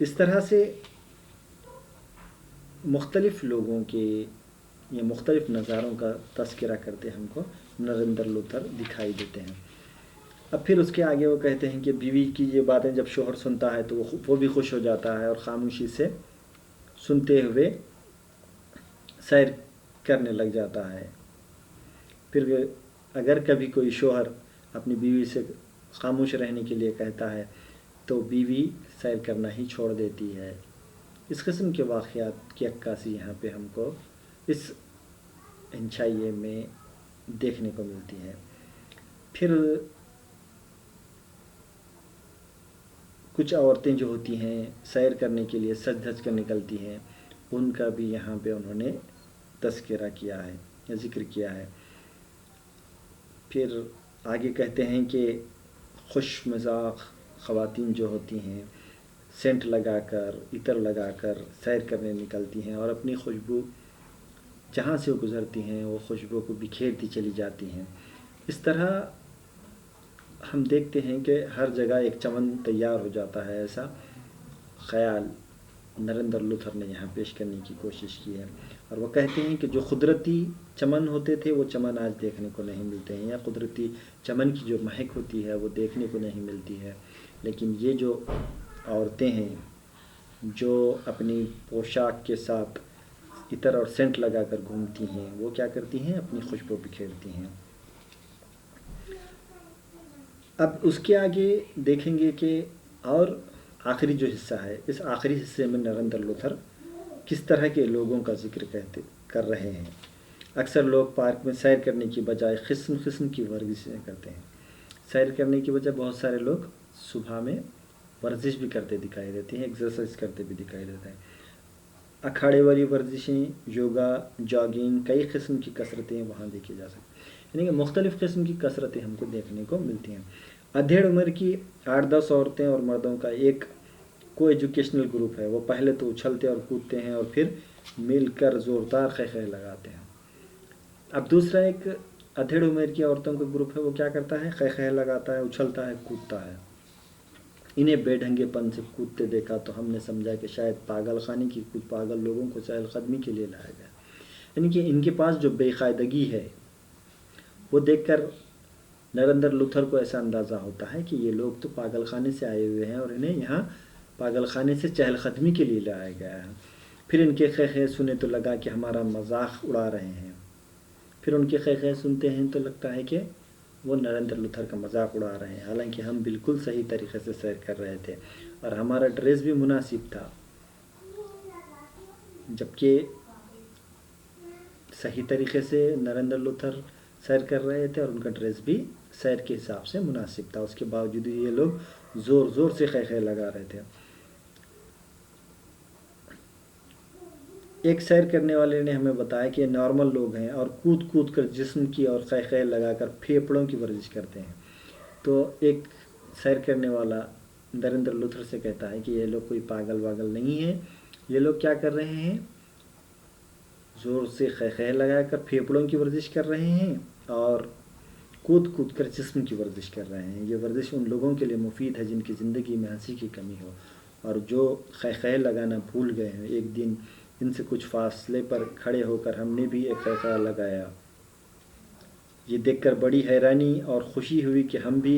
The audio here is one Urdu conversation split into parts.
اس طرح سے مختلف لوگوں کے یا مختلف نظاروں کا تذکرہ کرتے ہم کو نریندر لوتھر دکھائی دیتے ہیں۔ اب پھر اس کے آگے وہ کہتے ہیں کہ بیوی کی یہ باتیں جب شوہر سنتا ہے تو وہ بھی خوش ہو جاتا ہے اور خاموشی سے سنتے ہوئے سیر کرنے لگ جاتا ہے۔ پھر اگر کبھی کوئی شوہر اپنی بیوی سے خاموش رہنے کے لیے کہتا ہے تو بیوی سیر کرنا ہی چھوڑ دیتی ہے۔ اس قسم کے واقعات کی عکاسی یہاں پہ ہم کو اس انشائیے میں دیکھنے کو ملتی ہے۔ پھر کچھ عورتیں جو ہوتی ہیں سیر کرنے کے لیے سج دھج کر نکلتی ہیں، ان کا بھی یہاں پہ انہوں نے تذکرہ کیا ہے یا ذکر کیا ہے۔ پھر آگے کہتے ہیں کہ خوش مزاج خواتین جو ہوتی ہیں سینٹ لگا کر عطر لگا کر سیر کرنے نکلتی ہیں اور اپنی خوشبو جہاں سے وہ گزرتی ہیں وہ خوشبو کو بکھیرتی چلی جاتی ہیں۔ اس طرح ہم دیکھتے ہیں کہ ہر جگہ ایک چمن تیار ہو جاتا ہے، ایسا خیال نریندر لوتھر نے یہاں پیش کرنے کی کوشش کی ہے۔ اور وہ کہتے ہیں کہ جو قدرتی چمن ہوتے تھے وہ چمن آج دیکھنے کو نہیں ملتے ہیں، یا قدرتی چمن کی جو مہک ہوتی ہے وہ دیکھنے کو نہیں ملتی ہے، لیکن یہ جو عورتیں ہیں جو اپنی پوشاک کے ساتھ عطر اور سینٹ لگا کر گھومتی ہیں وہ کیا کرتی ہیں؟ اپنی خوشبو بکھیرتی ہیں۔ اب اس کے آگے دیکھیں گے کہ اور آخری جو حصہ ہے، اس آخری حصے میں نریندر لوتھر کس طرح کے لوگوں کا ذکر کر رہے ہیں۔ اکثر لوگ پارک میں سیر کرنے کی بجائے قسم قسم کی ورزشیں کرتے ہیں۔ سیر کرنے کی بجائے بہت سارے لوگ صبح میں ورزش بھی کرتے دکھائی دیتے ہیں، ایکسرسائز کرتے بھی دکھائی دیتے ہیں۔ اکھاڑے والی ورزشیں، یوگا، جاگنگ، کئی قسم کی کسرتیں وہاں دیکھی جا سکتی ہیں، یعنی کہ مختلف قسم کی کسرتیں ہم کو دیکھنے کو ملتی ہیں۔ ادھیڑ عمر کی 8-10 عورتیں اور مردوں کا ایک کو ایجوکیشنل گروپ ہے، وہ پہلے تو اچھلتے اور کودتے ہیں اور پھر مل کر زوردار قہقہے لگاتے ہیں۔ اب دوسرا ایک ادھیڑ عمر کی عورتوں کا گروپ ہے، وہ کیا کرتا ہے؟ قہقہے لگاتا ہے، اچھلتا ہے، کودتا ہے۔ انہیں بے ڈھنگے پن سے کودتے دیکھا تو ہم نے سمجھا کہ شاید پاگل خانے کی کچھ پاگل لوگوں کو چہل قدمی کے لیے لایا گیا، یعنی کہ ان کے پاس جو بے قاعدگی ہے وہ دیکھ کر نریندر لوتھر کو ایسا اندازہ ہوتا ہے کہ یہ لوگ تو پاگل خانے سے آئے ہوئے ہیں اور انہیں یہاں پاگل خانے سے چہل قدمی کے لیے لایا گیا ہے۔ پھر ان کے قہقہے سنے تو لگا کہ ہمارا مذاق اڑا رہے ہیں۔ پھر ان کے قہقہے سنتے ہیں تو لگتا ہے کہ وہ نریندر لوتھر کا مذاق اڑا رہے ہیں، حالانکہ ہم بالکل صحیح طریقے سے سیر کر رہے تھے اور ہمارا ڈریس بھی مناسب تھا، جبکہ صحیح طریقے سے نریندر لوتھر سیر کر رہے تھے اور ان کا ڈریس بھی سیر کے حساب سے مناسب تھا، اس کے باوجود یہ لوگ زور زور سے قہقہے لگا رہے تھے۔ ایک سیر کرنے والے نے ہمیں بتایا کہ نارمل لوگ ہیں اور کود کود کر جسم کی اور قہقہے لگا کر پھیپڑوں کی ورزش کرتے ہیں۔ تو ایک سیر کرنے والا نریندر لوتھر سے کہتا ہے کہ یہ لوگ کوئی پاگل واگل نہیں ہیں، یہ لوگ کیا کر رہے ہیں؟ زور سے قہقہے لگا کر پھیپڑوں کی ورزش کر رہے ہیں اور کود کود کر جسم کی ورزش کر رہے ہیں۔ یہ ورزش ان لوگوں کے لیے مفید ہے جن کی زندگی میں ہنسی کی کمی ہو اور جو قہقہے لگانا بھول گئے ہیں۔ ایک دن ان سے کچھ فاصلے پر کھڑے ہو کر ہم نے بھی ایک قہقہہ لگایا، یہ دیکھ کر بڑی حیرانی اور خوشی ہوئی کہ ہم بھی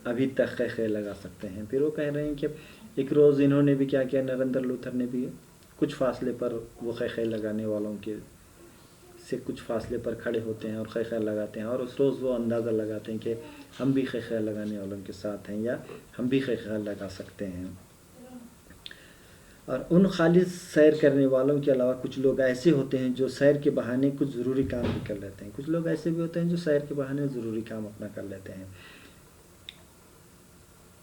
ابھی تک قہقہے لگا سکتے ہیں۔ پھر وہ کہہ رہے ہیں کہ ایک روز انہوں نے بھی کیا کیا، نریندر لوتھر نے بھی کچھ فاصلے پر وہ قہقہے لگانے والوں کے سے کچھ فاصلے پر کھڑے ہوتے ہیں اور قہقہہ لگاتے ہیں، اور اس روز وہ اندازہ لگاتے ہیں کہ ہم بھی قہقہہ لگانے والوں کے ساتھ ہیں یا ہم بھی قہقہہ لگا سکتے ہیں۔ اور ان خالص سیر کرنے والوں کے علاوہ کچھ لوگ ایسے ہوتے ہیں جو سیر کے بہانے کچھ ضروری کام بھی کر لیتے ہیں۔ کچھ لوگ ایسے بھی ہوتے ہیں جو سیر کے بہانے ضروری کام اپنا کر لیتے ہیں۔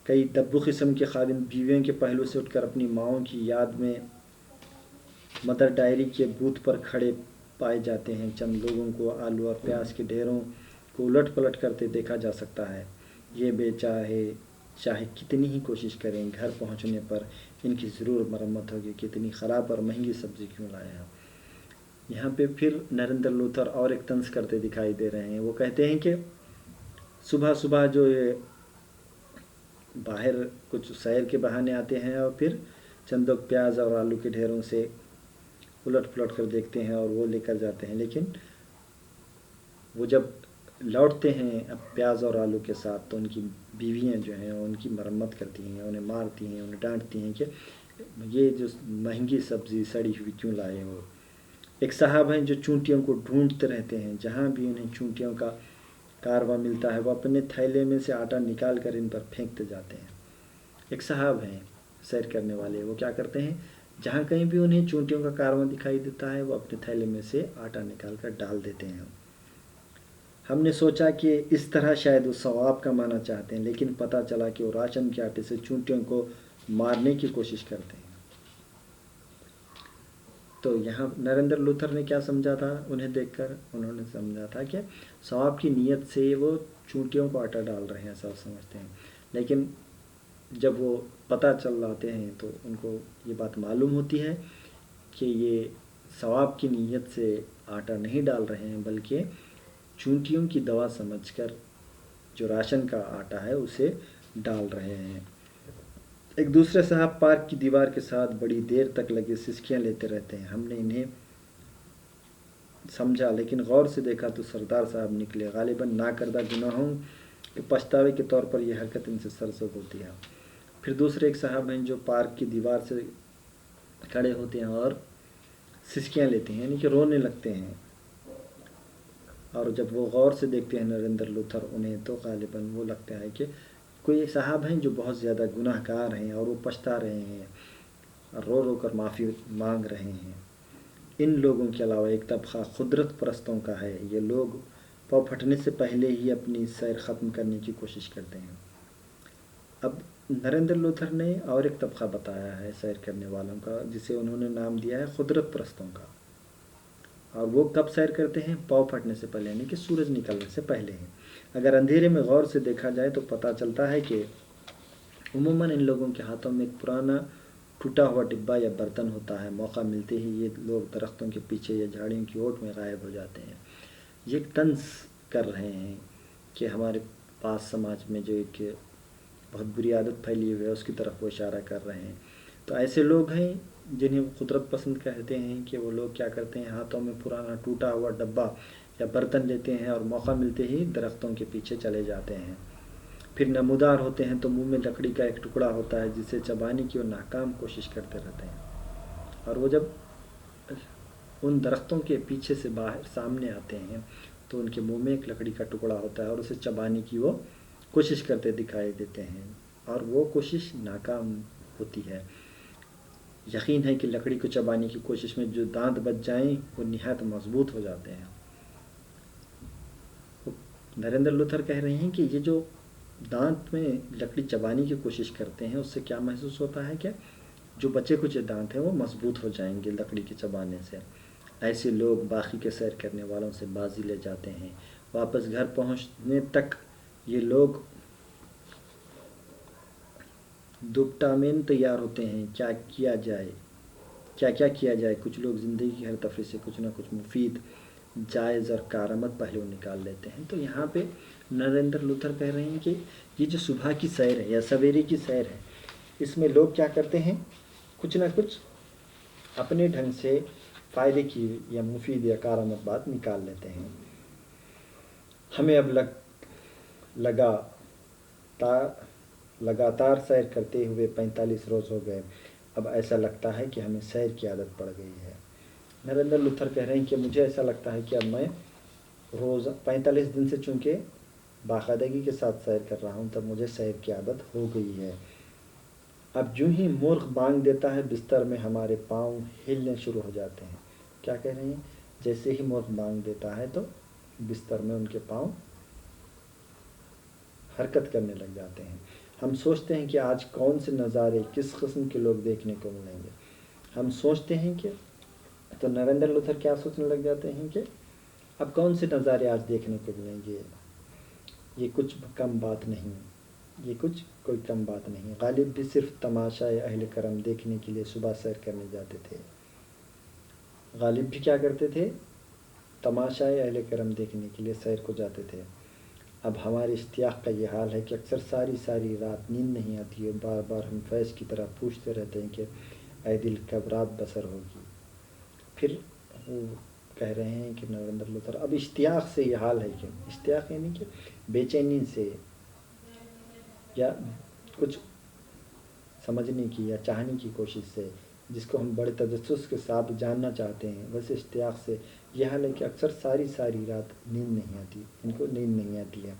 کئی دبو قسم کے خادم بیویوں کے پہلو سے اٹھ کر اپنی ماؤں کی یاد میں مدر ڈائری کے بوتھ پر کھڑے پائے جاتے ہیں۔ چند لوگوں کو آلو اور پیاز کے ڈھیروں کو الٹ پلٹ کرتے دیکھا جا سکتا ہے۔ یہ چاہے کتنی ہی کوشش کریں، گھر پہنچنے پر ان کی ضرور مرمت ہوگی، کتنی خراب اور مہنگی سبزی کیوں لائے ہیں۔ یہاں پہ پھر نریندر لوتھر اور ایک طنز کرتے دکھائی دے رہے ہیں۔ وہ کہتے ہیں کہ صبح صبح جو یہ باہر کچھ سیر کے بہانے آتے ہیں اور پھر چند لوگ پیاز اور آلو کے ڈھیروں سے الٹ پلٹ کر دیکھتے ہیں اور وہ لے کر جاتے ہیں، لیکن وہ جب لوٹتے ہیں اب پیاز اور آلو کے ساتھ تو ان کی بیویاں جو ہیں ان کی مرمت کرتی ہیں، انہیں مارتی ہیں، انہیں ڈانٹتی ہیں کہ یہ جو مہنگی سبزی سڑی ہوئی کیوں لائے ہو۔ ایک صاحب ہیں جو چونٹیوں کو ڈھونڈتے رہتے ہیں، جہاں بھی انہیں چونٹیوں کا کارواں ملتا ہے وہ اپنے تھیلے میں سے آٹا نکال کر ان پر پھینکتے جاتے ہیں۔ ایک صاحب ہیں سیر کرنے والے، وہ کیا کرتے ہیں، جہاں کہیں بھی انہیں چونٹیوں کا کارواں دکھائی دیتا ہے وہ اپنے تھیلے میں سے آٹا نکال کر ڈال دیتے ہیں۔ ہم نے سوچا کہ اس طرح شاید وہ ثواب کمانا چاہتے ہیں، لیکن پتہ چلا کہ وہ راشن کے آٹے سے چونٹیوں کو مارنے کی کوشش کرتے ہیں۔ تو یہاں نریندر لوتھر نے کیا سمجھا تھا، انہیں دیکھ کر انہوں نے سمجھا تھا کہ ثواب کی نیت سے وہ چونٹیوں کو آٹا ڈال رہے ہیں ایسا سمجھتے ہیں، لیکن جب وہ پتہ چل جاتے ہیں تو ان کو یہ بات معلوم ہوتی ہے کہ یہ ثواب کی نیت سے آٹا نہیں ڈال رہے ہیں بلکہ چونٹیوں کی دوا سمجھ کر جو راشن کا آٹا ہے اسے ڈال رہے ہیں۔ ایک دوسرے صاحب پارک کی دیوار کے ساتھ بڑی دیر تک لگے سسکیاں لیتے رہتے ہیں۔ ہم نے انہیں سمجھا لیکن غور سے دیکھا تو سردار صاحب نکلے، غالباً ناکردہ گناہوں کے پچھتاوے کے طور پر یہ حرکت ان سے سرزد ہوتی ہے۔ پھر دوسرے ایک صاحب ہیں جو پارک کی دیوار سے کھڑے ہوتے ہیں اور سسکیاں لیتے ہیں، یعنی کہ رونے لگتے ہیں، اور جب وہ غور سے دیکھتے ہیں نریندر لوتھر انہیں تو غالباً وہ لگتا ہے کہ کوئی صاحب ہیں جو بہت زیادہ گناہ گار ہیں اور وہ پچھتا رہے ہیں، رو رو کر معافی مانگ رہے ہیں۔ ان لوگوں کے علاوہ ایک طبقہ قدرت پرستوں کا ہے، یہ لوگ پاؤں پھٹنے سے پہلے ہی اپنی سیر ختم کرنے کی کوشش کرتے ہیں۔ اب نریندر لوتھر نے اور ایک طبقہ بتایا ہے سیر کرنے والوں کا جسے انہوں نے نام دیا ہے قدرت پرستوں کا، اور وہ کب سیر کرتے ہیں، پاؤں پھٹنے سے پہلے، یعنی کہ سورج نکلنے سے پہلے ہیں۔ اگر اندھیرے میں غور سے دیکھا جائے تو پتہ چلتا ہے کہ عموماً ان لوگوں کے ہاتھوں میں ایک پرانا ٹوٹا ہوا ڈبہ یا برتن ہوتا ہے، موقع ملتے ہی یہ لوگ درختوں کے پیچھے یا جھاڑیوں کی اوٹ میں غائب ہو جاتے ہیں۔ یہ طنز کر رہے ہیں کہ ہمارے پاس سماج میں جو ایک بہت بری عادت پھیلی ہوئی ہے اس کی طرف وہ اشارہ کر رہے ہیں۔ تو ایسے لوگ ہیں جنہیں وہ قدرت پسند کہتے ہیں کہ وہ لوگ کیا کرتے ہیں، ہاتھوں میں پرانا ٹوٹا ہوا ڈبہ یا برتن لیتے ہیں اور موقع ملتے ہی درختوں کے پیچھے چلے جاتے ہیں۔ پھر نمودار ہوتے ہیں تو منہ میں لکڑی کا ایک ٹکڑا ہوتا ہے جسے چبانے کی وہ ناکام کوشش کرتے رہتے ہیں، اور وہ جب ان درختوں کے پیچھے سے باہر سامنے آتے ہیں تو ان کے منہ میں ایک لکڑی کا ٹکڑا ہوتا ہے اور اسے چبانے کی وہ کوشش کرتے دکھائی دیتے ہیں، اور وہ کوشش ناکام ہوتی ہے۔ یقین ہے کہ لکڑی کو چبانے کی کوشش میں جو دانت بچ جائیں وہ نہایت مضبوط ہو جاتے ہیں۔ نریندر لوتھر کہہ رہے ہیں کہ یہ جو دانت میں لکڑی چبانے کی کوشش کرتے ہیں اس سے کیا محسوس ہوتا ہے کہ جو بچے کچھ دانت ہیں وہ مضبوط ہو جائیں گے لکڑی کے چبانے سے۔ ایسے لوگ باقی کے سیر کرنے والوں سے بازی لے جاتے ہیں۔ واپس گھر پہنچنے تک یہ لوگ دوپٹامین تیار ہوتے ہیں، کیا کیا جائے۔ کچھ لوگ زندگی کی ہر تفریح سے کچھ نہ کچھ مفید، جائز اور کارآمد پہلو نکال لیتے ہیں۔ تو یہاں پہ نریندر لوتھر کہہ رہے ہیں کہ یہ جو صبح کی سیر ہے یا سویرے کی سیر ہے اس میں لوگ کیا کرتے ہیں، کچھ نہ کچھ اپنے ڈھنگ سے فائدے کی یا مفید یا کارآمد بات نکال لیتے ہیں۔ ہمیں اب لگاتار سیر کرتے ہوئے 45 روز ہو گئے، اب ایسا لگتا ہے کہ ہمیں سیر کی عادت پڑ گئی ہے۔ نریندر لوتھر کہہ رہے ہیں کہ مجھے ایسا لگتا ہے کہ اب میں روز 45 دن سے چونکہ باقاعدگی کے ساتھ سیر کر رہا ہوں تب مجھے سیر کی عادت ہو گئی ہے۔ اب جو ہی مرغ بانگ دیتا ہے بستر میں ہمارے پاؤں ہلنے شروع ہو جاتے ہیں۔ کیا کہہ رہے ہیں، جیسے ہی مرغ بانگ دیتا ہے تو بستر میں ان کے پاؤں حرکت کرنے لگ جاتے ہیں۔ ہم سوچتے ہیں کہ آج کون سے نظارے کس قسم کے لوگ دیکھنے کو ملیں گے۔ ہم سوچتے ہیں کہ تو نریندر لوتھر کیا سوچنے لگ جاتے ہیں کہ اب کون سے نظارے آج دیکھنے کو ملیں گے، یہ کچھ کم بات نہیں۔ غالب بھی صرف تماشائے اہل کرم دیکھنے کے لیے صبح سیر کرنے جاتے تھے۔ غالب بھی کیا کرتے تھے، تماشائے اہل کرم دیکھنے کے لیے سیر کو جاتے تھے۔ اب ہمارے اشتیاق کا یہ حال ہے کہ اکثر ساری ساری رات نیند نہیں آتی ہے، بار بار ہم فیض کی طرح پوچھتے رہتے ہیں کہ اے دل کب رات بسر ہوگی۔ پھر وہ کہہ رہے ہیں کہ نریندر لوتھر اب اشتیاق سے یہ حال ہے کہ اشتیاق یعنی کہ بے چینی سے یا کچھ سمجھنے کی یا چاہنے کی کوشش سے، جس کو ہم بڑے تجسس کے ساتھ جاننا چاہتے ہیں، ویسے اشتیاق سے یہ حال ہے کہ اکثر ساری ساری رات نیند نہیں آتی، ان کو نیند نہیں آتی ہے،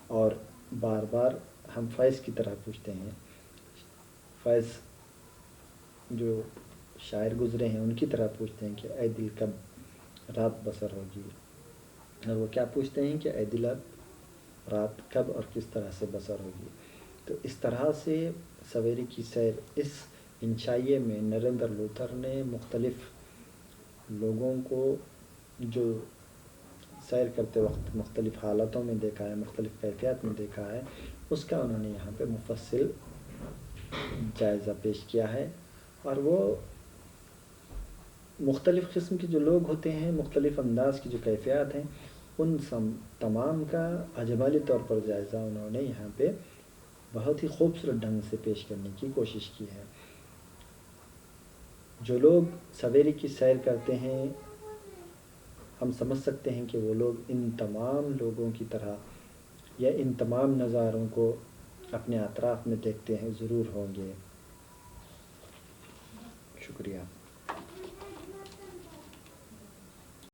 اور بار بار ہم فیض کی طرح پوچھتے ہیں۔ فیض جو شاعر گزرے ہیں ان کی طرح پوچھتے ہیں کہ اے دل کب رات بسر ہوگی، اور وہ کیا پوچھتے ہیں کہ اے دل اب رات کب اور کس طرح سے بسر ہوگی۔ تو اس طرح سے سویرے کی سیر اس انشائیے میں نریندر لوتھر نے مختلف لوگوں کو جو سیر کرتے وقت مختلف حالتوں میں دیکھا ہے، مختلف کیفیات میں دیکھا ہے، اس کا انہوں نے یہاں پہ مفصل جائزہ پیش کیا ہے، اور وہ مختلف قسم کے جو لوگ ہوتے ہیں، مختلف انداز کی جو کیفیات ہیں، ان تمام کا اجمالی طور پر جائزہ انہوں نے یہاں پہ بہت ہی خوبصورت ڈھنگ سے پیش کرنے کی کوشش کی ہے۔ جو لوگ سویرے کی سیر کرتے ہیں، ہم سمجھ سکتے ہیں کہ وہ لوگ ان تمام لوگوں کی طرح یا ان تمام نظاروں کو اپنے اطراف میں دیکھتے ہیں ضرور ہوں گے۔ شکریہ۔